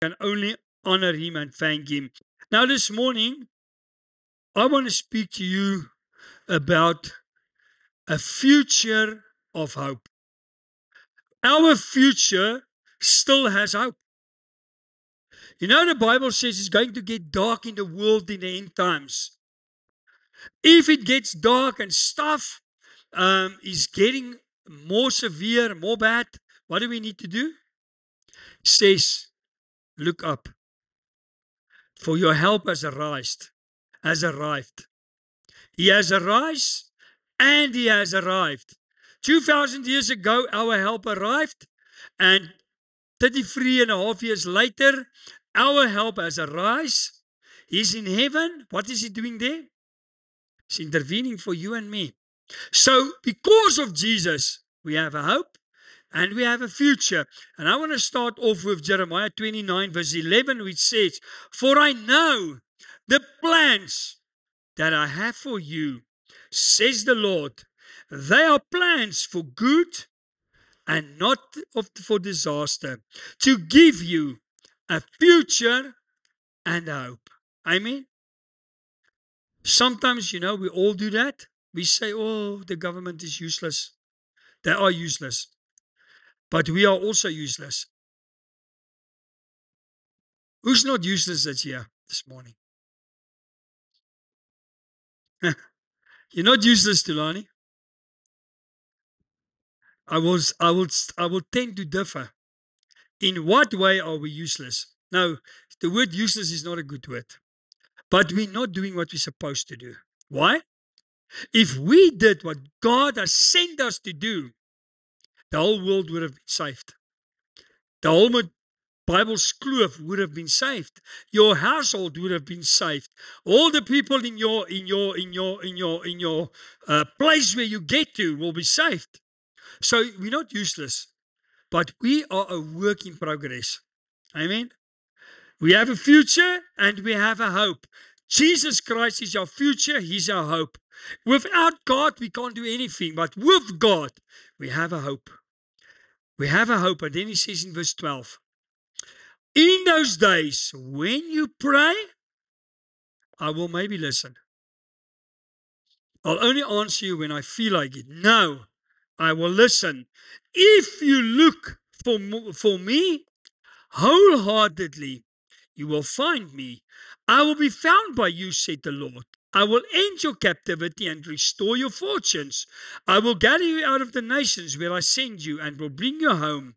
can only honor Him and thank Him. Now, this morning, I want to speak to you about a future of hope. Our future still has hope. You know, the Bible says it's going to get dark in the world in the end times. If it gets dark and stuff is getting more severe, more bad, what do we need to do? It says, look up, for your help has arrived. He has arisen and He has arrived. 2,000 years ago, our help arrived, and 33 and a half years later, our help has arisen. He's in heaven. What is He doing there? He's intervening for you and me. So, because of Jesus, we have a hope and we have a future. And I want to start off with Jeremiah 29, verse 11, which says, "For I know the plans that I have for you, says the Lord. They are plans for good and not for disaster, to give you a future and hope." Amen. Sometimes, we all do that. We say, oh, the government is useless. They are useless. But we are also useless. Who's not useless that's here this morning? You're not useless, Tulani. I will tend to differ. In what way are we useless? Now, the word useless is not a good word. But we're not doing what we're supposed to do. Why? If we did what God has sent us to do, the whole world would have been saved. The whole Bible's kloof would have been saved. Your household would have been saved. All the people in your place where you get to will be saved. So we're not useless, but we are a work in progress. Amen. We have a future and we have a hope. Jesus Christ is our future. He's our hope. Without God, we can't do anything. But with God, we have a hope. We have a hope. And then He says in verse 12, "In those days, when you pray, I will maybe listen. I'll only answer you when I feel like it. No, I will listen. If you look for me wholeheartedly, you will find me. I will be found by you, said the Lord. I will end your captivity and restore your fortunes. I will gather you out of the nations where I send you and will bring you home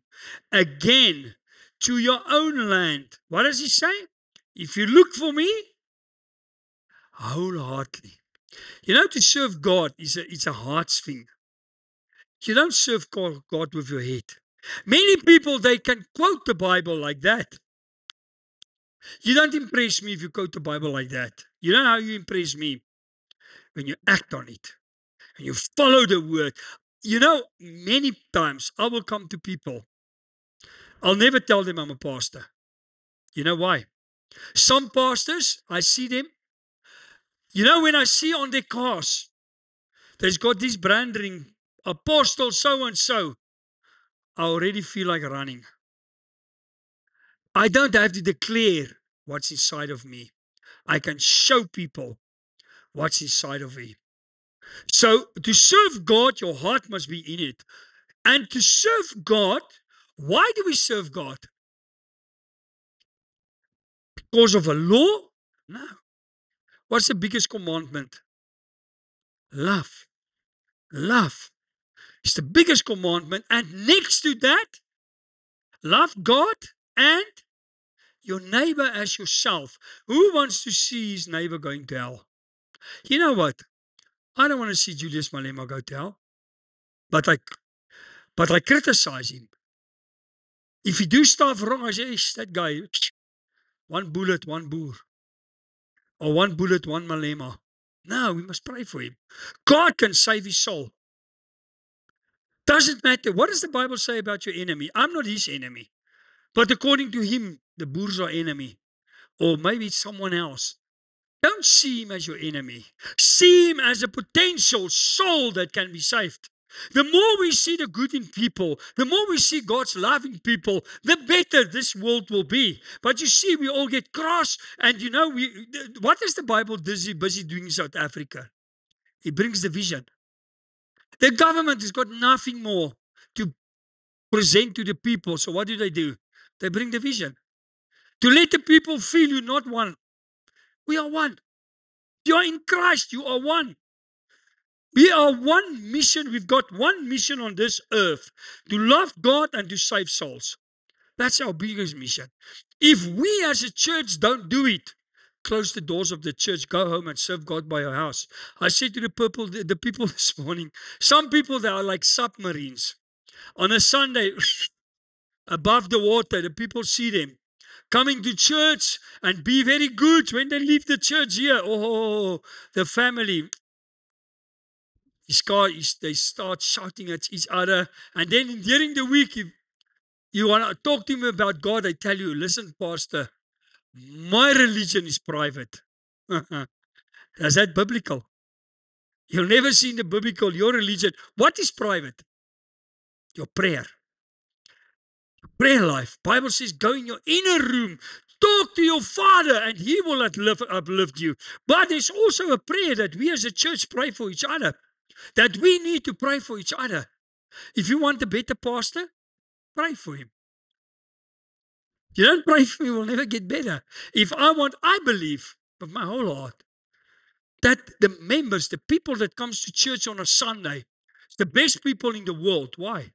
again to your own land." What does He say? If you look for me wholeheartedly. To serve God it's a heart thing. You don't serve God with your head. Many people, they can quote the Bible like that. You don't impress me if you quote the Bible like that. You know how you impress me? When you act on it. And you follow the word. Many times I will come to people. I'll never tell them I'm a pastor. You know why? Some pastors, I see them. When I see on their cars, there's got this branding, Apostle so-and-so, I already feel like running. I don't have to declare what's inside of me. I can show people what's inside of me. So to serve God, your heart must be in it. And to serve God, why do we serve God? Because of a law? No. What's the biggest commandment? Love. Love. It's the biggest commandment. And next to that, love God and your neighbor as yourself. Who wants to see his neighbor going to hell? You know what? I don't want to see Julius Malema go to hell. But I criticize him. If he do stuff wrong, I say, that guy, one bullet, one boer. Or one bullet, one Malema. No, we must pray for him. God can save his soul. Doesn't matter. What does the Bible say about your enemy? I'm not his enemy. But according to him, the boers are enemy. Or maybe it's someone else. Don't see him as your enemy. See him as a potential soul that can be saved. The more we see the good in people, the more we see God's love in people, the better this world will be. But you see, we all get cross, and what is the Bible busy doing in South Africa? It brings division. The government has got nothing more to present to the people. So what do? They bring division. To let the people feel you're not one. We are one. You are in Christ. You are one. We are one mission. We've got one mission on this earth, to love God and to save souls. That's our biggest mission. If we as a church don't do it, close the doors of the church, go home and serve God by your house. I said to the people this morning, some people, they are like submarines. On a Sunday, above the water, the people see them coming to church and be very good. When they leave the church here, oh, the family, they start shouting at each other. And then during the week, if you want to talk to them about God, they tell you, listen, Pastor, my religion is private. Is that biblical? You'll never see in the biblical, your religion. What is private? Your prayer. Prayer life. Bible says, go in your inner room, talk to your Father, and He will uplift you. But there's also a prayer that we as a church pray for each other, that we need to pray for each other. If you want a better pastor, pray for him. If you don't pray for him, you will never get better. I believe with my whole heart that the members, the people that comes to church on a Sunday, the best people in the world. Why?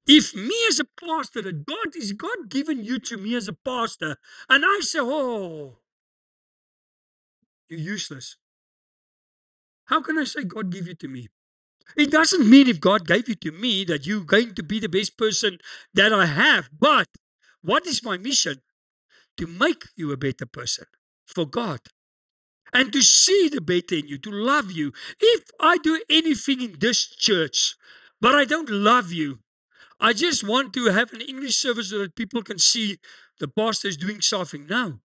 If me as a pastor, that God given you to me as a pastor, and I say, oh, you're useless. How can I say God gave you to me? It doesn't mean if God gave you to me that you're going to be the best person that I have. But what is my mission? To make you a better person for God. And to see the better in you, to love you. If I do anything in this church, but I don't love you, I just want to have an English service so that people can see the pastor is doing something. No.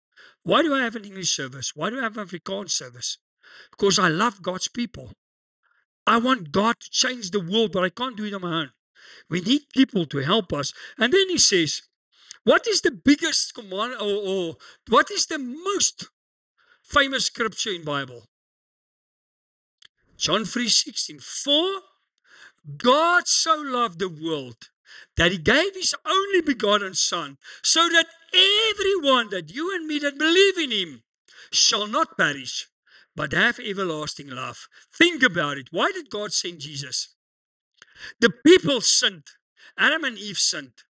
Why do I have an English service? Why do I have an Afrikaans service? Because I love God's people. I want God to change the world, but I can't do it on my own. We need people to help us. And then he says, what is the biggest command, or what is the most famous scripture in Bible? John 3:16. For God so loved the world that He gave His only begotten Son, so that everyone, that you and me that believe in Him, shall not perish, but have everlasting life. Think about it. Why did God send Jesus? The people sinned. Adam and Eve sinned.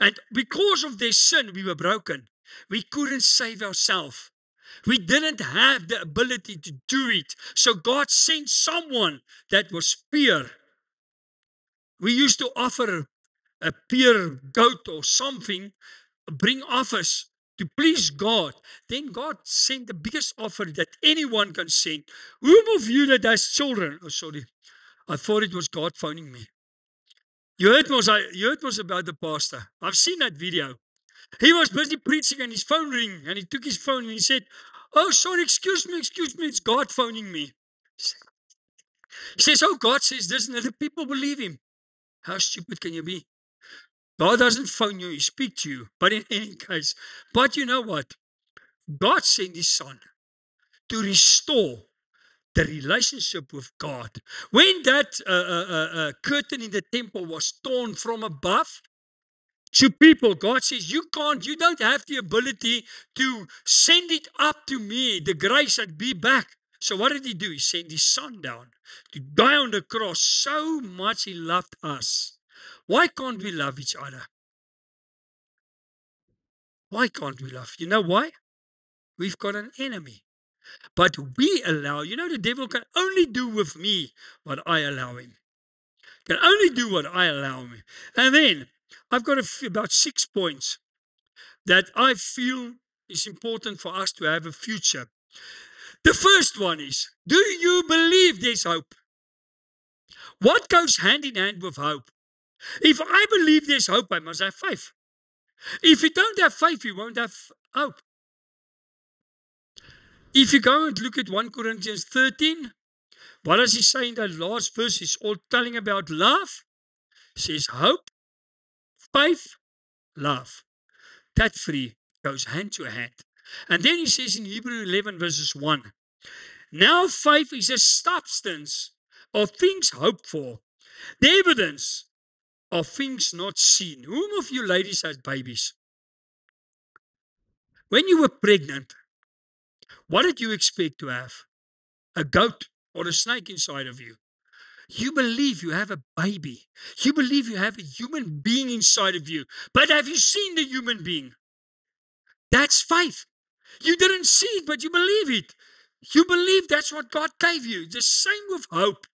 And because of their sin, we were broken. We couldn't save ourselves. We didn't have the ability to do it. So God sent someone that was pure. We used to offer a pure goat or something, bring offers to please God. Then God sent the biggest offer that anyone can send. Whom of you that has children? Oh, sorry. I thought it was God phoning me. You heard it was about the pastor. I've seen that video. He was busy preaching and his phone rang, and he took his phone and he said, oh, sorry, excuse me, it's God phoning me. He says, oh, God says this, and the people believe him. How stupid can you be? God doesn't phone you, He speaks to you. But in any case, but you know what? God sent His Son to restore the relationship with God. When that curtain in the temple was torn from above to people, God says, you don't have the ability to send it up to me, the grace, and be back. So what did He do? He sent His Son down to die on the cross. So much He loved us. Why can't we love each other? Why can't we love? You know why? We've got an enemy. But we allow, the devil can only do with me what I allow him. Can only do what I allow him. And then I've got about 6 points that I feel is important for us to have a future. The first one is, do you believe there's hope? What goes hand in hand with hope? If I believe there's hope, I must have faith. If you don't have faith, you won't have hope. If you go and look at 1 Corinthians 13, What does he say in that last verse? He's all telling about love. He says hope, faith, love. That three goes hand to hand. And then he says in Hebrew 11 verses 1, now faith is a substance of things hoped for, the evidence of things not seen. Whom of you ladies has babies? When you were pregnant, what did you expect to have? A goat or a snake inside of you? You believe you have a baby. You believe you have a human being inside of you. But have you seen the human being? That's faith. You didn't see it, but you believe it. You believe that's what God gave you. It's the same with hope.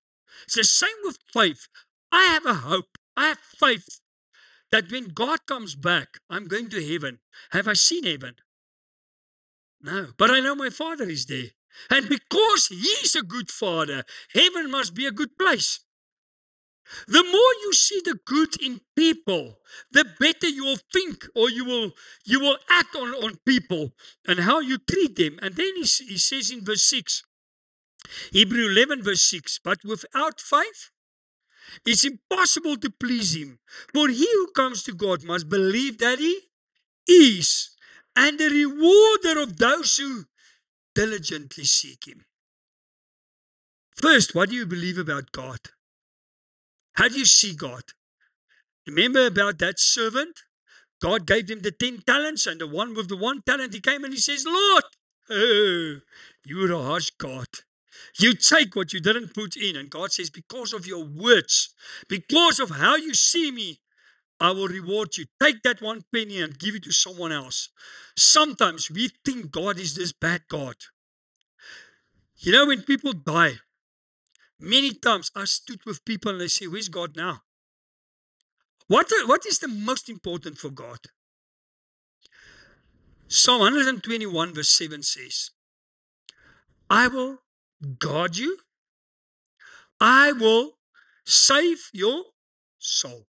It's the same with faith. I have a hope. I have faith that when God comes back, I'm going to heaven. Have I seen heaven? No. But I know my Father is there. And because He's a good Father, heaven must be a good place. The more you see the good in people, the better you will think, or you will act on people and how you treat them. And then he says in verse 6, Hebrew 11 verse 6, but without faith, it's impossible to please Him. For he who comes to God must believe that He is, and the rewarder of those who diligently seek Him. First, what do you believe about God? How do you see God? Remember about that servant? God gave him the 10 talents, and the one with the 1 talent, he came and he says, Lord, oh, you're a harsh God. You take what you didn't put in. And God says, because of your words, because of how you see me, I will reward you. Take that 1 penny and give it to someone else. Sometimes we think God is this bad God. You know, when people die, many times I stood with people and they say, where's God now? What is the most important for God? Psalm 121 verse 7 says, I will guard you. I will save your soul.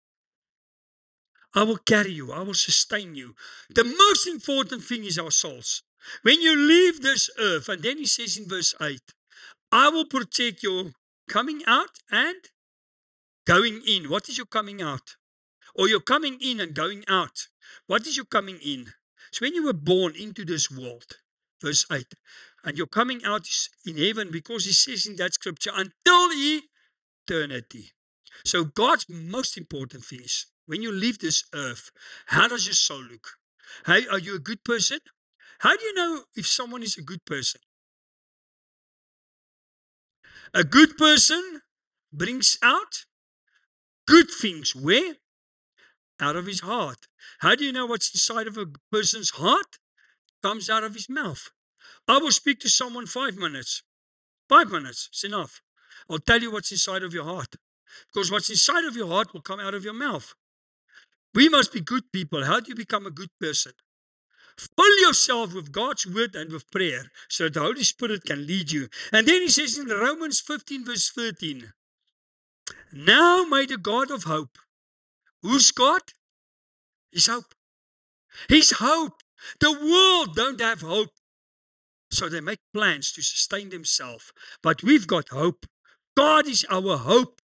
I will carry you. I will sustain you. The most important thing is our souls. When you leave this earth, and then he says in verse 8, I will protect your coming out and going in. What is your coming out? Or you're coming in and going out. What is your coming in? So when you were born into this world, verse 8, and your coming out is in heaven, because he says in that scripture, until eternity. So God's most important thing is, when you leave this earth, how does your soul look? Are you a good person? How do you know if someone is a good person? A good person brings out good things. Where? Out of his heart. How do you know what's inside of a person's heart? Comes out of his mouth. I will speak to someone 5 minutes. 5 minutes is enough. I'll tell you what's inside of your heart. Because what's inside of your heart will come out of your mouth. We must be good people. How do you become a good person? Fill yourself with God's word and with prayer so that the Holy Spirit can lead you. And then he says in Romans 15 verse 13, now may the God of hope. Who's God? His hope. His hope. The world don't have hope. So they make plans to sustain themselves. But we've got hope. God is our hope.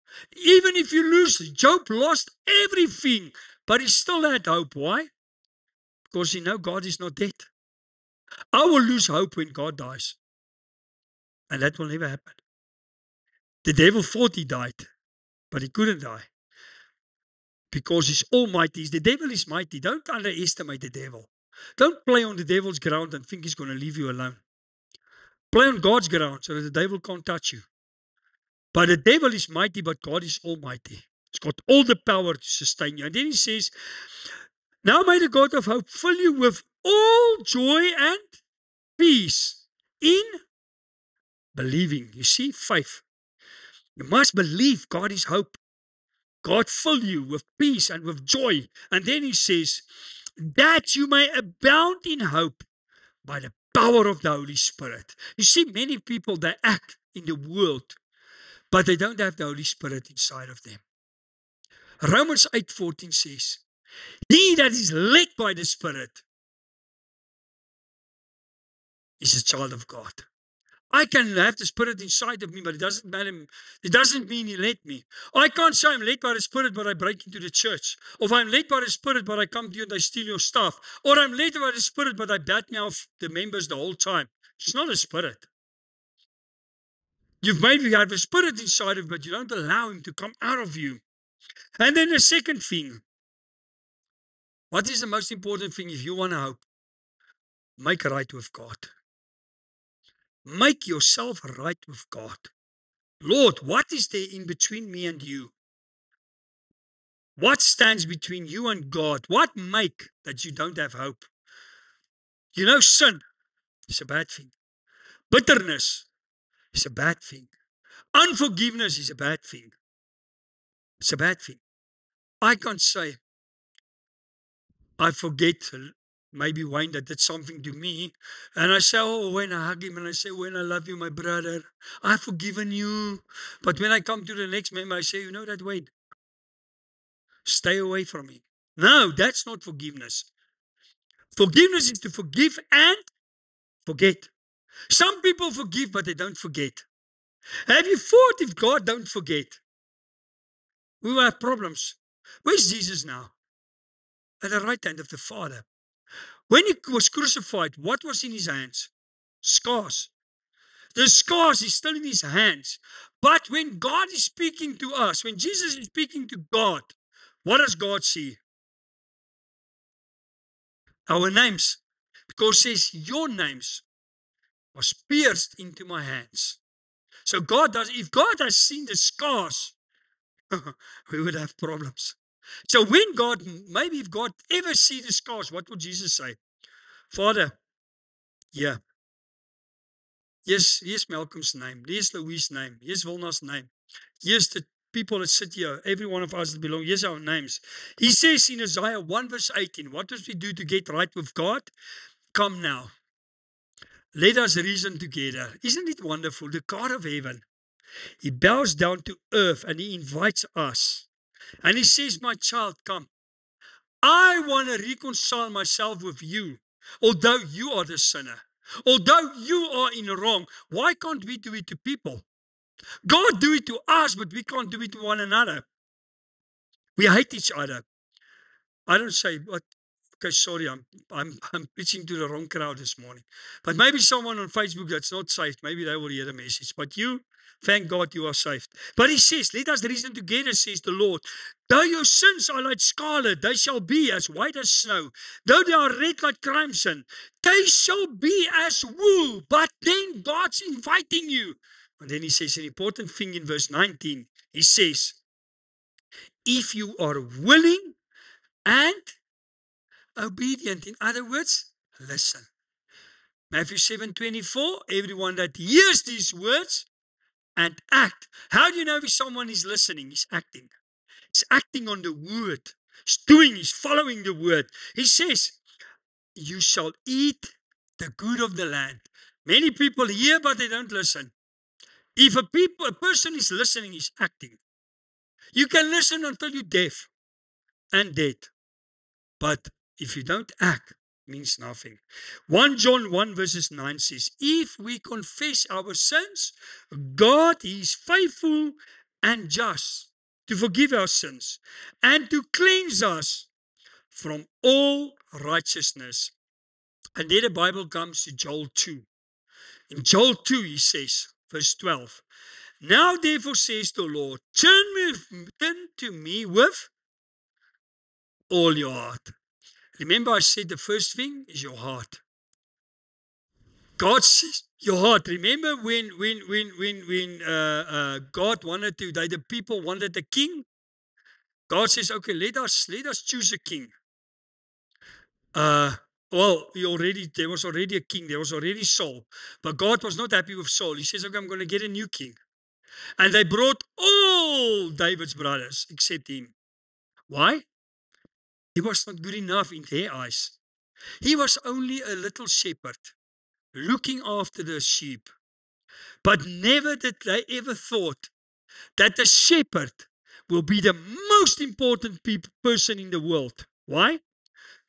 Even if you lose, Job lost everything, but he still had hope. Why? Because he knows God is not dead. I will lose hope when God dies. And that will never happen. The devil thought he died, but he couldn't die. Because he's almighty. The devil is mighty. Don't underestimate the devil. Don't play on the devil's ground and think he's going to leave you alone. Play on God's ground so that the devil can't touch you. But the devil is mighty, but God is almighty. He's got all the power to sustain you. And then he says, now may the God of hope fill you with all joy and peace in believing. You see, faith. You must believe God is hope. God fill you with peace and with joy. And then he says, that you may abound in hope by the power of the Holy Spirit. You see, many people, they act in the world, but they don't have the Holy Spirit inside of them. Romans 8:14 says, he that is led by the Spirit is a child of God. I can have the Spirit inside of me, but it doesn't matter. It doesn't mean He led me. I can't say I'm led by the Spirit, but I break into the church. Or if I'm led by the Spirit, but I come to you and I steal your stuff. Or I'm led by the Spirit, but I bat me off the members the whole time. It's not a Spirit. You've made you have a Spirit inside of you, but you don't allow Him to come out of you. And then the second thing. What is the most important thing if you want to hope? Make right with God. Make yourself right with God. Lord, what is there in between me and you? What stands between you and God? What make that you don't have hope? You know, sin is a bad thing. Bitterness is a bad thing. Unforgiveness is a bad thing. It's a bad thing. I can't say, I forget maybe Wayne that did something to me. And I say, oh, when I hug him and I say, when I love you, my brother, I've forgiven you. But when I come to the next member, I say, you know that, Wayne, stay away from me. No, that's not forgiveness. Forgiveness is to forgive and forget. Some people forgive, but they don't forget. Have you thought if God don't forget, we will have problems? Where's Jesus now? At the right hand of the Father. When He was crucified, what was in His hands? Scars. The scars is still in His hands. But when God is speaking to us, when Jesus is speaking to God, what does God see? Our names. Because it says, your names was pierced into my hands. So God does, if God has seen the scars, we would have problems. So when God, maybe if God ever see the scars, what would Jesus say? Father, yeah. Yes, here's Malcolm's name. Here's Louise's name. Here's Wilna's name. Here's the people that sit here. Every one of us that belong. Here's our names. He says in Isaiah 1 verse 18, what does we do to get right with God? Come now. Let us reason together. Isn't it wonderful? The God of heaven, He bows down to earth and He invites us. And He says, my child, come. I want to reconcile myself with you, although you are the sinner. Although you are in the wrong, why can't we do it to people? God do it to us, but we can't do it to one another. We hate each other. I don't say, but okay, sorry, I'm preaching to the wrong crowd this morning. But maybe someone on Facebook that's not saved, maybe they will hear the message. But you, thank God you are saved. But He says, let us reason together, says the Lord. Though your sins are like scarlet, they shall be as white as snow. Though they are red like crimson, they shall be as wool. But then God's inviting you. And then He says an important thing in verse 19. He says, if you are willing and obedient. In other words, listen. Matthew 7:24, everyone that hears these words and act. How do you know if someone is listening? He's acting. He's acting on the word. He's doing, he's following the word. He says, you shall eat the good of the land. Many people hear, but they don't listen. If a person is listening, he's acting. You can listen until you're deaf and dead. But if you don't act, it means nothing. 1 John 1 verses 9 says, if we confess our sins, God is faithful and just to forgive our sins and to cleanse us from all righteousness. And then the Bible comes to Joel 2. In Joel 2 he says, verse 12, now therefore says the Lord, turn to me with all your heart. Remember I said the first thing is your heart. God says your heart. Remember when God wanted to, the people wanted a king? God says, okay, let us choose a king. Well, there was already a king, there was already Saul. But God was not happy with Saul. He says, okay, I'm going to get a new king. And they brought all David's brothers except him. Why? He was not good enough in their eyes. He was only a little shepherd looking after the sheep. But never did they ever thought that the shepherd will be the most important person in the world. Why?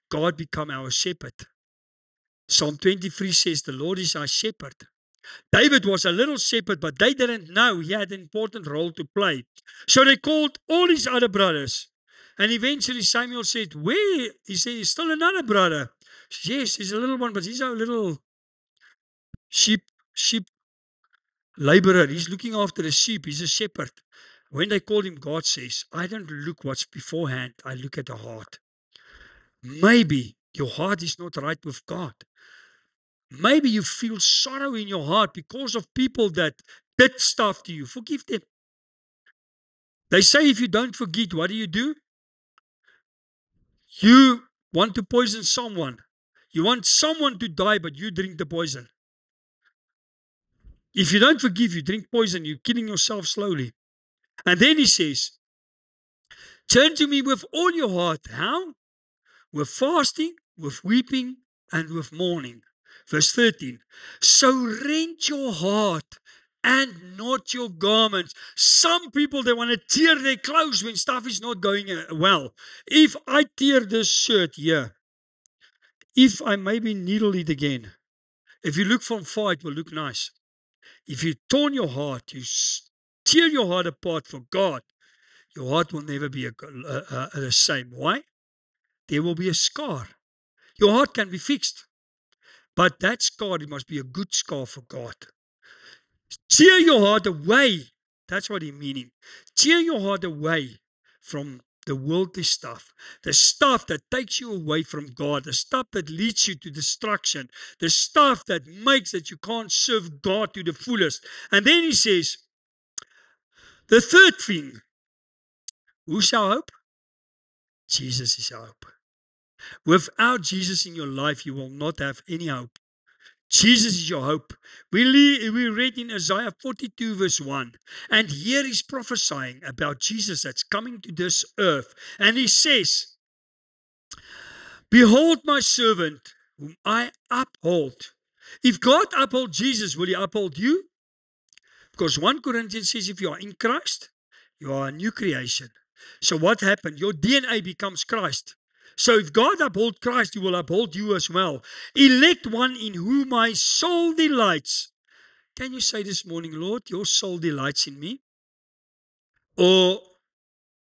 God become our shepherd. Psalm 23 says, the Lord is our shepherd. David was a little shepherd, but they didn't know he had an important role to play. So they called all his other brothers. And eventually Samuel said, where? He said, he's still another brother. Said, yes, he's a little one, but he's a little sheep laborer. He's looking after the sheep. He's a shepherd. When they called him, God says, I don't look what's beforehand. I look at the heart. Maybe your heart is not right with God. Maybe you feel sorrow in your heart because of people that did stuff to you. Forgive them. They say if you don't forget, what do? You want to poison someone. You want someone to die, but you drink the poison. If you don't forgive, you drink poison, you're killing yourself slowly. And then he says, turn to me with all your heart. How? With fasting, with weeping, and with mourning. Verse 13. So rent your heart and not your garments. Some people, they want to tear their clothes when stuff is not going well. If I tear this shirt here, if I maybe needle it again, if you look from far, it will look nice. If you torn your heart, you tear your heart apart for God, your heart will never be the same. Why? There will be a scar. Your heart can be fixed, but that scar, it must be a good scar for God. Tear your heart away. That's what he's meaning. Tear your heart away from the worldly stuff, the stuff that takes you away from God, the stuff that leads you to destruction, the stuff that makes that you can't serve God to the fullest. And then he says, the third thing, who's our hope? Jesus is our hope. Without Jesus in your life, you will not have any hope. Jesus is your hope. We read in Isaiah 42 verse 1. And here he's prophesying about Jesus that's coming to this earth. And he says, behold my servant whom I uphold. If God uphold Jesus, will he uphold you? Because 1 Corinthians says if you are in Christ, you are a new creation. So what happened? Your DNA becomes Christ. So if God uphold Christ, he will uphold you as well. Elect one in whom my soul delights. Can you say this morning, Lord, your soul delights in me? Or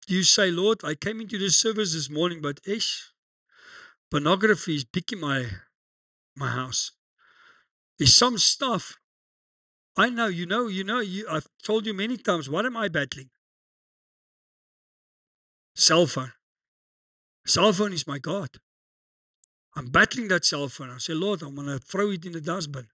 do you say, Lord, I came into this service this morning, but pornography is big in my house. There's some stuff. I know, I've told you many times, what am I battling? Cell phone. Cell phone is my God. I'm battling that cell phone. I say, Lord, I'm going to throw it in the dustbin.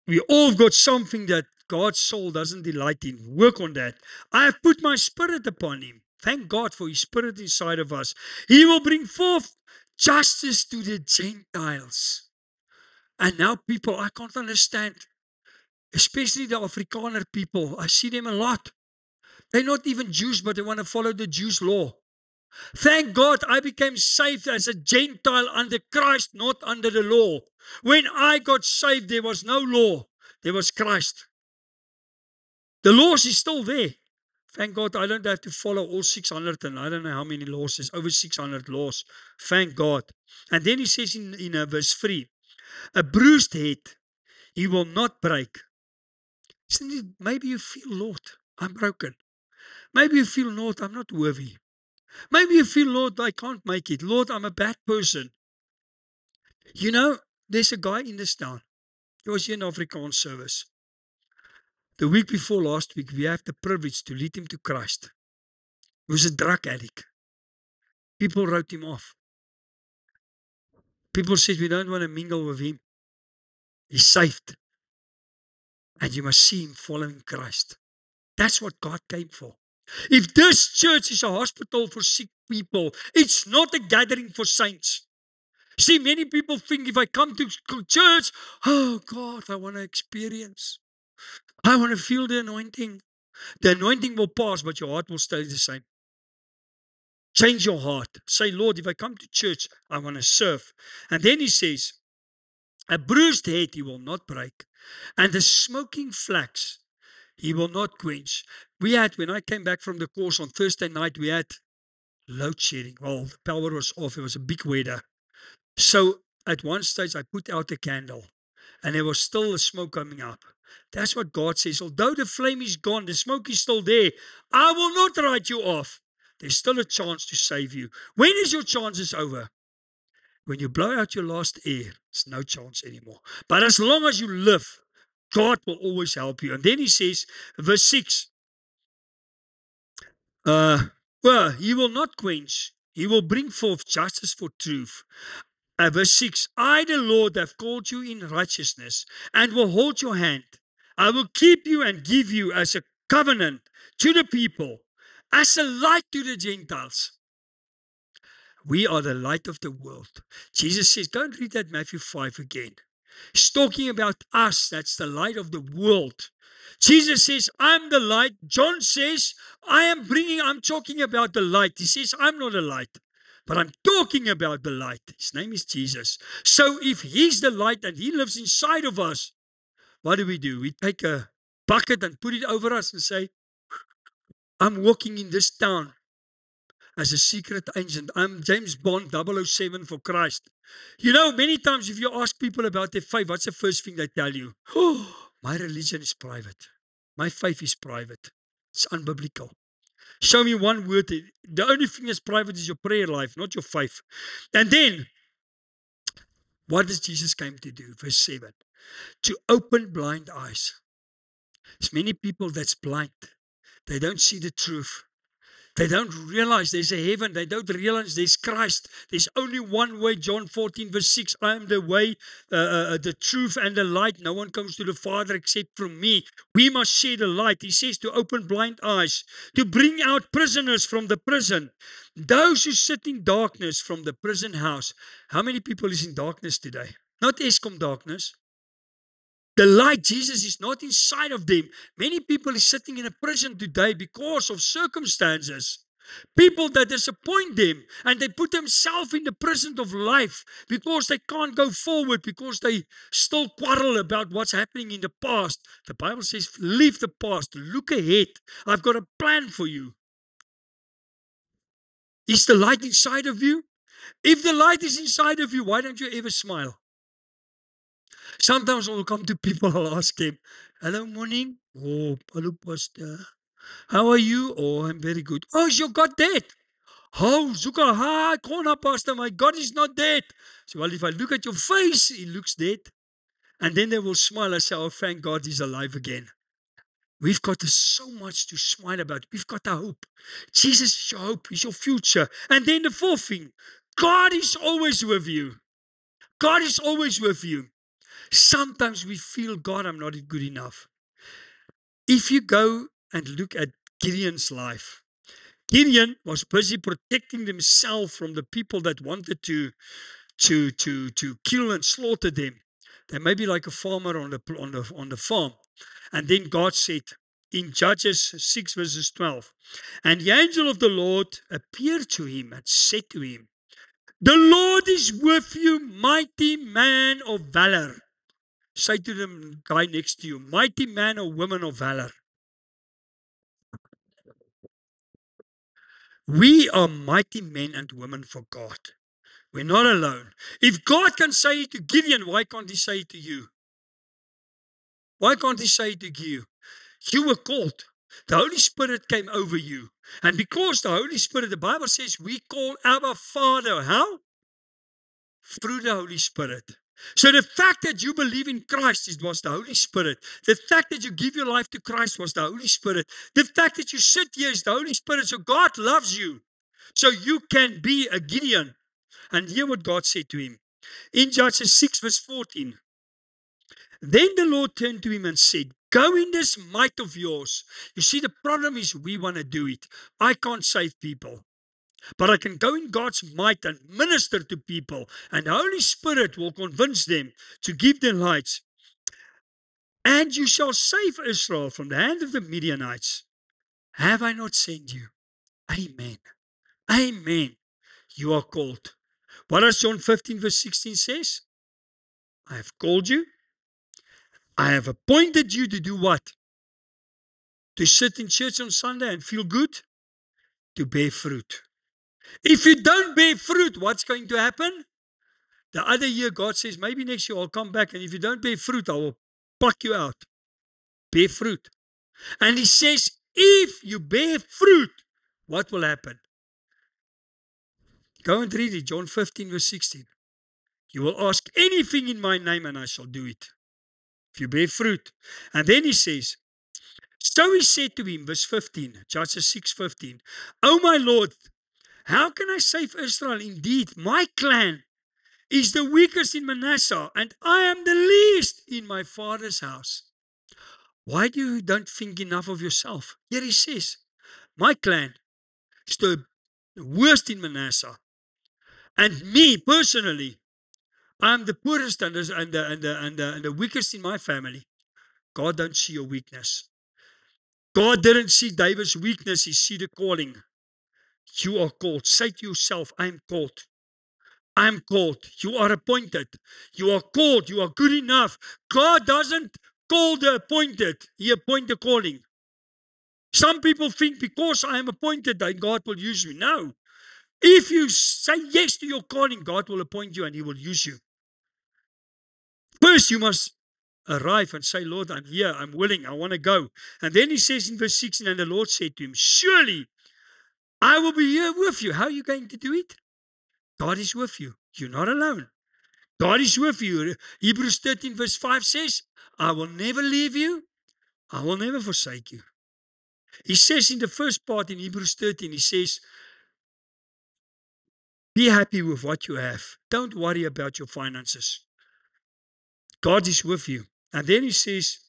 We all got something that God's soul doesn't delight in. Work on that. I have put my spirit upon him. Thank God for his spirit inside of us. He will bring forth justice to the Gentiles. And now people, I can't understand, especially the Afrikaner people. I see them a lot. They're not even Jews, but they want to follow the Jews' law. Thank God I became saved as a Gentile under Christ, not under the law. When I got saved, there was no law. There was Christ. The laws is still there. Thank God I don't have to follow all 600 and I don't know how many laws. There's over 600 laws. Thank God. And then he says in verse 3, a bruised head he will not break. Maybe you feel, Lord, I'm broken. Maybe you feel, Lord, I'm not worthy. Maybe you feel, Lord, I can't make it. Lord, I'm a bad person. You know, there's a guy in this town. He was here in Afrikaans service. The week before last week, we have the privilege to lead him to Christ. He was a drug addict. People wrote him off. People said, we don't want to mingle with him. He's saved. And you must see him following Christ. That's what God came for. If this church is a hospital for sick people, it's not a gathering for saints. See, many people think if I come to church, oh God, I want to experience. I want to feel the anointing. The anointing will pass, but your heart will stay the same. Change your heart. Say, Lord, if I come to church, I want to serve. And then he says, a bruised head he will not break, and the smoking flax he will not quench. When I came back from the course on Thursday night, we had load shedding. Well, the power was off. It was a big weather. So at one stage, I put out a candle. and there was still the smoke coming up. That's what God says. Although the flame is gone, the smoke is still there, I will not write you off. There's still a chance to save you. When is your chances over? When you blow out your last air, there's no chance anymore. But as long as you live, God will always help you. And then he says, verse 6, well, he will not quench. He will bring forth justice for truth. Verse 6, I, the Lord, have called you in righteousness and will hold your hand. I will keep you and give you as a covenant to the people, as a light to the Gentiles. We are the light of the world. Jesus says, go and read that Matthew 5 again. He's talking about us. That's the light of the world. Jesus says, I'm the light. John says, I'm talking about the light. He says, I'm not a light, but I'm talking about the light. His name is Jesus. So if he's the light and he lives inside of us, what do? We take a bucket and put it over us and say, I'm walking in this town as a secret agent. I'm James Bond 007 for Christ. You know, many times if you ask people about their faith, what's the first thing they tell you? Oh, my religion is private. My faith is private. It's unbiblical. Show me one word. The only thing that's private is your prayer life, not your faith. And then, what does Jesus came to do? Verse 7. To open blind eyes. There's many people that's blind. They don't see the truth. They don't realize there's a heaven. They don't realize there's Christ. There's only one way. John 14 verse 6, I am the way, the truth and the light. No one comes to the Father except from me. We must share the light. He says to open blind eyes, to bring out prisoners from the prison. Those who sit in darkness from the prison house. How many people is in darkness today? Not Eskom darkness. The light, Jesus, is not inside of them. Many people are sitting in a prison today because of circumstances. People that disappoint them and they put themselves in the prison of life because they can't go forward, because they still quarrel about what's happening in the past. The Bible says, leave the past, look ahead. I've got a plan for you. Is the light inside of you? If the light is inside of you, why don't you ever smile? Sometimes I'll come to people, I'll ask them, hello, morning. Oh, hello, pastor. How are you? Oh, I'm very good. Oh, is your God dead? Oh, Zuka, hi, corner, pastor, my God is not dead. So, well, if I look at your face, he looks dead. And then they will smile and say, oh, thank God he's alive again. We've got so much to smile about. We've got a hope. Jesus is your hope. He's your future. And then the fourth thing, God is always with you. God is always with you. Sometimes we feel, God, I'm not good enough. If you go and look at Gideon's life, Gideon was busy protecting himself from the people that wanted to kill and slaughter them. They may be like a farmer on the farm. And then God said in Judges 6 verses 12, and the angel of the Lord appeared to him and said to him, the Lord is with you, mighty man of valor. Say to the guy next to you, mighty man or woman of valor. We are mighty men and women for God. We're not alone. If God can say it to Gideon, why can't he say it to you? Why can't he say it to you? You were called. The Holy Spirit came over you. And because the Holy Spirit, the Bible says we call our Father. How? Through the Holy Spirit. So the fact that you believe in Christ, it was the Holy Spirit. The fact that you give your life to Christ was the Holy Spirit. The fact that you sit here is the Holy Spirit. So God loves you. So you can be a Gideon. And hear what God said to him. In Judges 6 verse 14. Then the Lord turned to him and said, go in this might of yours. You see, the problem is we want to do it. I can't save people. But I can go in God's might and minister to people, and the Holy Spirit will convince them to give their lights. And you shall save Israel from the hand of the Midianites. Have I not sent you? Amen. Amen. You are called. What does John 15 verse 16 says? I have called you. I have appointed you to do what? To sit in church on Sunday and feel good? To bear fruit. If you don't bear fruit, what's going to happen? The other year, God says, maybe next year I'll come back, and if you don't bear fruit, I will pluck you out. Bear fruit. And he says, if you bear fruit, what will happen? Go and read it, John 15, verse 16. You will ask anything in my name, and I shall do it. If you bear fruit. And then he says, so he said to him, verse 15, Judges 6:15, oh my Lord, how can I save Israel? Indeed, my clan is the weakest in Manasseh, and I am the least in my father's house. Why do you don't think enough of yourself? Here he says, my clan is the worst in Manasseh. And me, personally, I'm the poorest and the weakest in my family. God don't see your weakness. God didn't see David's weakness. He see the calling. You are called. Say to yourself, I am called. I am called. You are appointed. You are called. You are good enough. God doesn't call the appointed. He appoints the calling. Some people think because I am appointed that God will use me. No. If you say yes to your calling, God will appoint you and he will use you. First, you must arrive and say, Lord, I'm here. I'm willing. I want to go. And then he says in verse 16, and the Lord said to him, surely I will be here with you. How are you going to do it? God is with you. You're not alone. God is with you. Hebrews 13 verse 5 says, I will never leave you. I will never forsake you. He says in the first part in Hebrews 13, he says, be happy with what you have. Don't worry about your finances. God is with you. And then he says,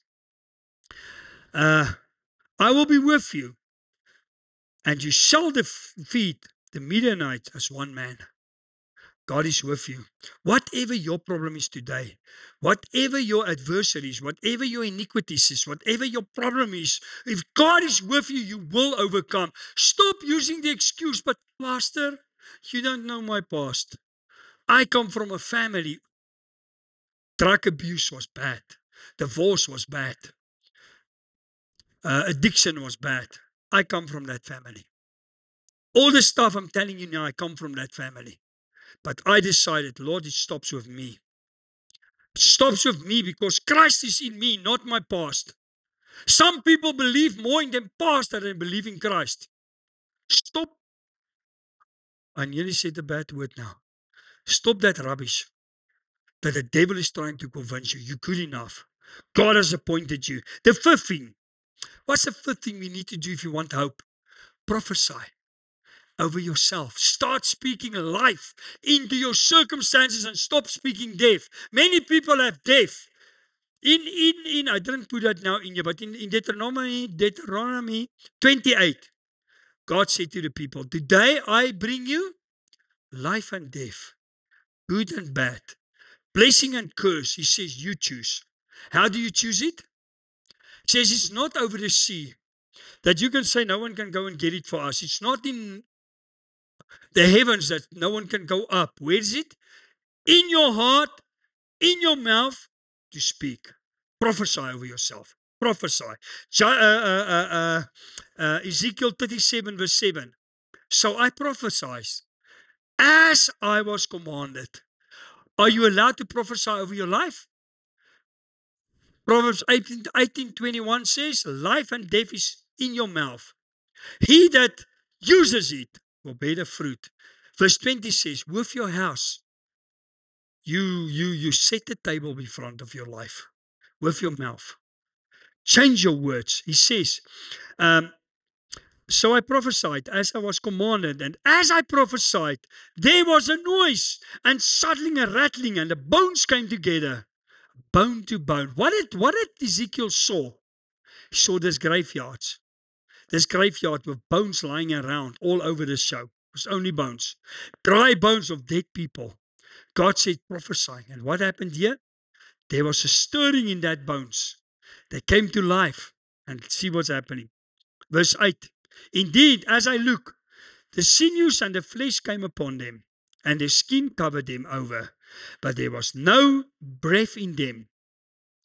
I will be with you, and you shall defeat the Midianites as one man. God is with you. Whatever your problem is today, whatever your adversary is, whatever your iniquities is, whatever your problem is, if God is with you, you will overcome. Stop using the excuse, but Pastor, you don't know my past. I come from a family. Drug abuse was bad. Divorce was bad. Addiction was bad. I come from that family. All the stuff I'm telling you now, I come from that family. But I decided, Lord, it stops with me. It stops with me because Christ is in me, not my past. Some people believe more in their past than they believe in Christ. Stop. I nearly said a bad word now. Stop that rubbish that the devil is trying to convince you. You're good enough. God has appointed you. The fifth thing. What's the fifth thing we need to do if you want hope? Prophesy over yourself. Start speaking life into your circumstances and stop speaking death. Many people have death. I didn't put that now in here, but in Deuteronomy 28, God said to the people, today I bring you life and death, good and bad, blessing and curse. He says, you choose. How do you choose it? He says, it's not over the sea that you can say no one can go and get it for us. It's not in the heavens that no one can go up. Where is it? In your heart, in your mouth to speak. Prophesy over yourself. Prophesy. Ezekiel 37 verse 7. So I prophesied as I was commanded. Are you allowed to prophesy over your life? Proverbs 18:21 says, life and death is in your mouth. He that uses it will bear the fruit. Verse 20 says, with your house, you set the table in front of your life. With your mouth. Change your words. He says, so I prophesied as I was commanded, and as I prophesied, there was a noise, and suddenly a rattling, and the bones came together, bone to bone. What did Ezekiel saw? He saw this graveyard with bones lying around all over the show. It was only bones, dry bones of dead people. God said, prophesying. And what happened here? There was a stirring in that bones. They came to life. And see what's happening. Verse 8. Indeed, as I look, the sinews and the flesh came upon them, and their skin covered them over, but there was no breath in them.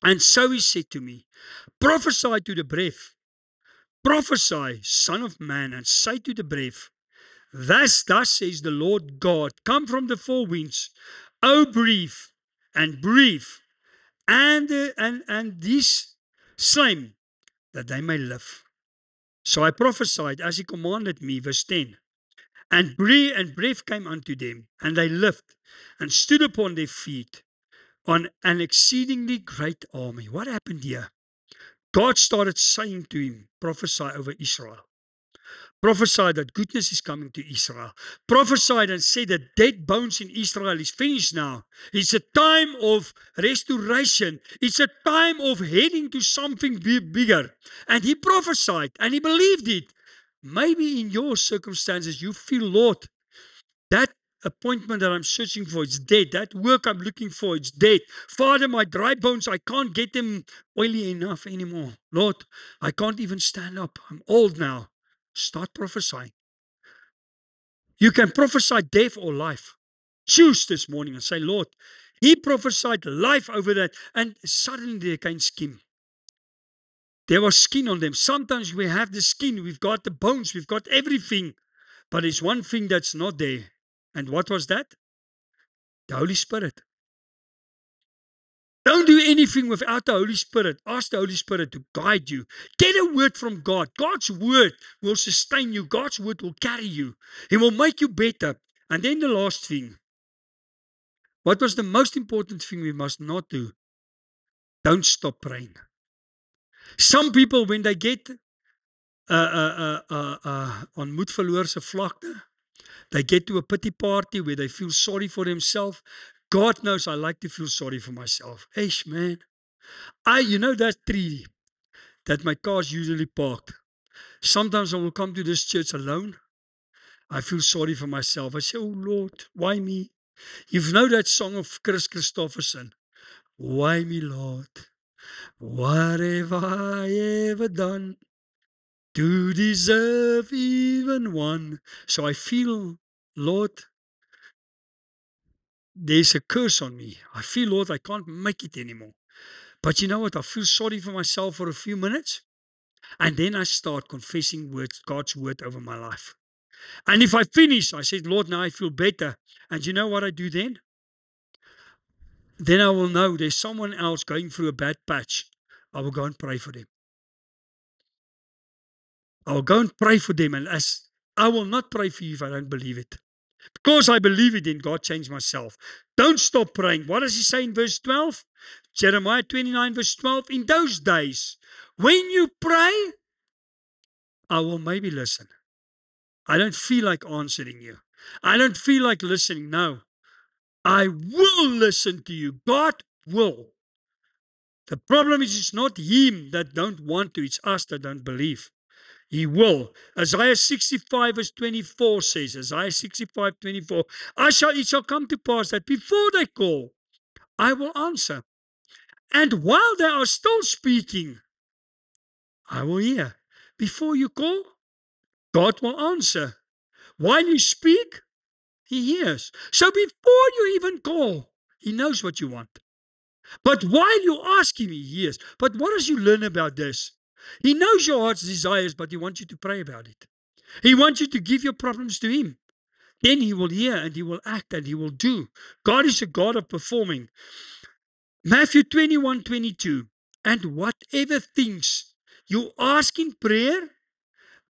And so he said to me, prophesy to the breath. Prophesy, son of man, and say to the breath, thus says the Lord God, come from the four winds, Oh, breathe and breathe, and these slain, that they may live. So I prophesied as he commanded me, verse 10. And breath came unto them, and they lived and stood upon their feet on an exceedingly great army. What happened here? God started saying to him, prophesy over Israel. Prophesied that goodness is coming to Israel. Prophesied and said that dead bones in Israel is finished now. It's a time of restoration. It's a time of heading to something bigger. And he prophesied and he believed it. Maybe in your circumstances you feel, Lord, that appointment that I'm searching for, it's dead. That work I'm looking for, it's dead. Father, my dry bones, I can't get them oily enough anymore. Lord, I can't even stand up. I'm old now. Start prophesying. You can prophesy death or life. Choose this morning and say, Lord, he prophesied life over that, and suddenly they came skin. There was skin on them. Sometimes we have the skin, we've got the bones, we've got everything, but there's one thing that's not there. And what was that? The Holy Spirit. Don't do anything without the Holy Spirit. Ask the Holy Spirit to guide you. Get a word from God. God's word will sustain you. God's word will carry you. He will make you better. And then the last thing. What was the most important thing we must not do? Don't stop praying. Some people, when they get on moed verloor vlakte, they get to a pity party where they feel sorry for themselves. God knows I like to feel sorry for myself. Eish, man. You know that tree that my car's usually parked. Sometimes I will come to this church alone. I feel sorry for myself. I say, oh Lord, why me? You know that song of Chris Christopherson? Why me, Lord? What have I ever done to deserve even one? So I feel, Lord, there's a curse on me. I feel, Lord, I can't make it anymore. But you know what? I feel sorry for myself for a few minutes. And then I start confessing God's word over my life. And if I finish, I said, Lord, now I feel better. And you know what I do then? Then I will know there's someone else going through a bad patch. I will go and pray for them. I will go and pray for them. And as I will not pray for you if I don't believe it. Because I believe it, then God changed myself. Don't stop praying. What does he say in verse 12? Jeremiah 29 verse 12. In those days, when you pray, I will maybe listen. I don't feel like answering you. I don't feel like listening. No. I will listen to you. God will. The problem is it's not him that don't want to. It's us that don't believe. He will. Isaiah 65 verse 24 says, Isaiah 65, 24, it shall come to pass that before they call, I will answer. And while they are still speaking, I will hear. Before you call, God will answer. While you speak, he hears. So before you even call, he knows what you want. But while you ask him, he hears. But what does you learn about this? He knows your heart's desires, but he wants you to pray about it. He wants you to give your problems to him. Then he will hear and he will act and he will do. God is a God of performing. Matthew 21, 22. And whatever things you ask in prayer,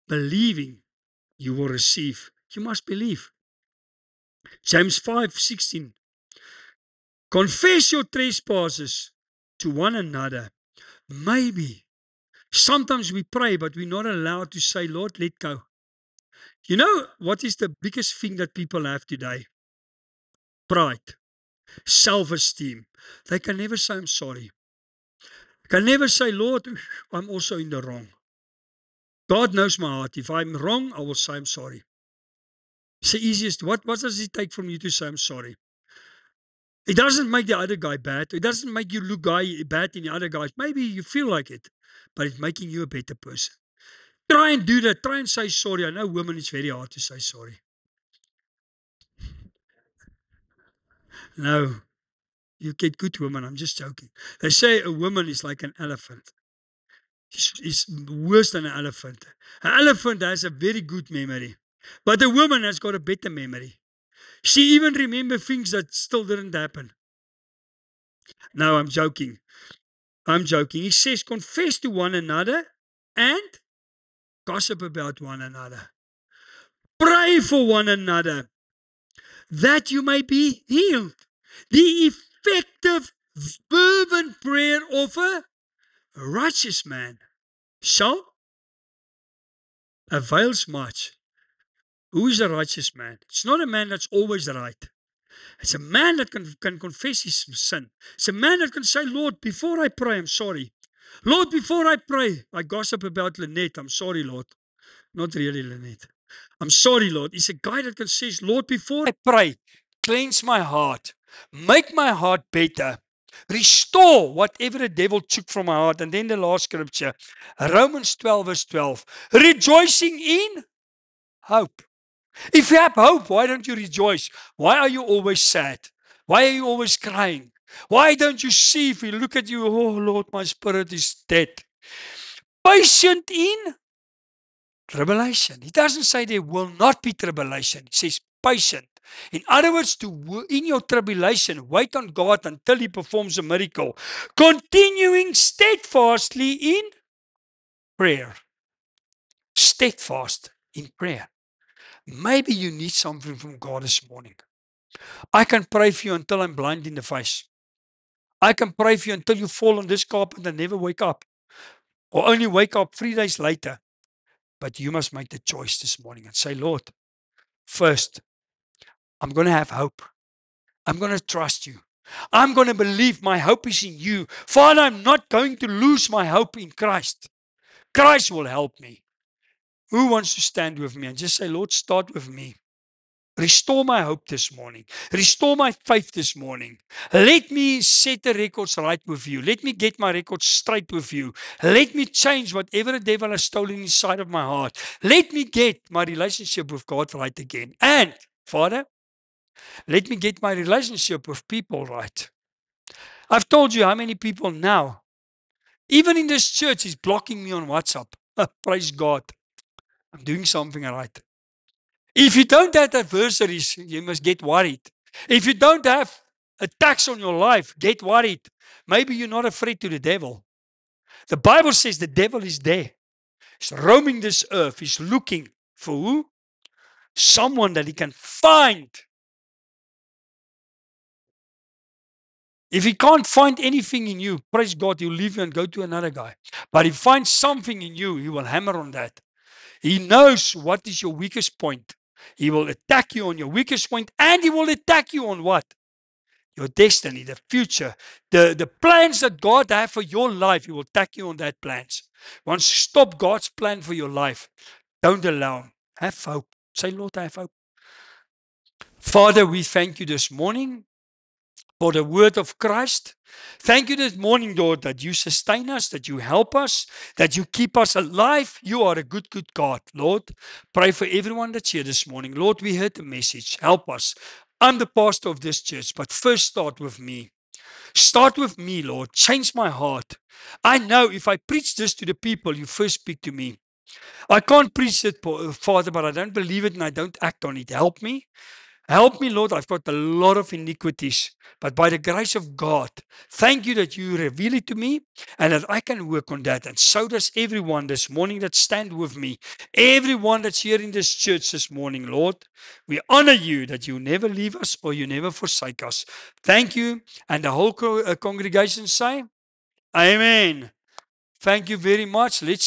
believing, you will receive. You must believe. James 5, 16. Confess your trespasses to one another. Maybe. Sometimes we pray, but we're not allowed to say, Lord, let go. You know what is the biggest thing that people have today? Pride, self-esteem. They can never say, I'm sorry. They can never say, Lord, I'm also in the wrong. God knows my heart. If I'm wrong, I will say I'm sorry. It's the easiest. What does it take from you to say I'm sorry? It doesn't make the other guy bad. It doesn't make you look bad in the other guys. Maybe you feel like it, but it's making you a better person. Try and do that. Try and say sorry. I know women, it's very hard to say sorry. No, you get good women. I'm just joking. They say a woman is like an elephant. It's worse than an elephant. An elephant has a very good memory, but a woman has got a better memory. She even remembered things that still didn't happen. No, I'm joking. I'm joking. He says, confess to one another and gossip about one another. Pray for one another that you may be healed. The effective, fervent prayer of a righteous man shall avails much. Who is a righteous man? It's not a man that's always right. It's a man that can confess his sin. It's a man that can say, Lord, before I pray, I'm sorry. Lord, before I pray, I gossip about Lynette. I'm sorry, Lord. Not really, Lynette. I'm sorry, Lord. He's a guy that can say, Lord, before I pray, cleanse my heart. Make my heart better. Restore whatever the devil took from my heart. And then the last scripture, Romans 12 verse 12. Rejoicing in hope. If you have hope, why don't you rejoice? Why are you always sad? Why are you always crying? Why don't you see if we look at you, oh Lord, my spirit is dead. Patient in tribulation. He doesn't say there will not be tribulation. He says patient. In other words, in your tribulation, wait on God until He performs a miracle. Continuing steadfastly in prayer. Steadfast in prayer. Maybe you need something from God this morning. I can pray for you until I'm blind in the face. I can pray for you until you fall on this carpet and never wake up. Or only wake up 3 days later. But you must make the choice this morning and say, Lord, first, I'm going to have hope. I'm going to trust you. I'm going to believe my hope is in you. Father, I'm not going to lose my hope in Christ. Christ will help me. Who wants to stand with me and just say, Lord, start with me. Restore my hope this morning. Restore my faith this morning. Let me set the records right with you. Let me get my records straight with you. Let me change whatever the devil has stolen inside of my heart. Let me get my relationship with God right again. And, Father, let me get my relationship with people right. I've told you how many people now, even in this church, is blocking me on WhatsApp. Praise God. I'm doing something right. If you don't have adversaries, you must get worried. If you don't have attacks on your life, get worried. Maybe you're not afraid to the devil. The Bible says the devil is there. He's roaming this earth. He's looking for who? Someone that he can find. If he can't find anything in you, praise God, he'll leave you and go to another guy. But if he finds something in you, he will hammer on that. He knows what is your weakest point. He will attack you on your weakest point, and he will attack you on what? Your destiny, the future, the plans that God has for your life. He will attack you on that plans. Once you stop God's plan for your life, don't allow him. Have hope. Say, Lord, I have hope. Father, we thank you this morning for the word of Christ. Thank you this morning, Lord, that you sustain us, that you help us, that you keep us alive. You are a good, good God, Lord. Pray for everyone that's here this morning. Lord, we heard the message. Help us. I'm the pastor of this church, but first start with me. Start with me, Lord. Change my heart. I know if I preach this to the people, you first speak to me. I can't preach it, Father, but I don't believe it and I don't act on it. Help me. Help me, Lord. I've got a lot of iniquities, but by the grace of God, thank you that you reveal it to me and that I can work on that. And so does everyone this morning that stand with me. Everyone that's here in this church this morning, Lord. We honor you that you never leave us or you never forsake us. Thank you. And the whole congregation say, Amen. Thank you very much. Let's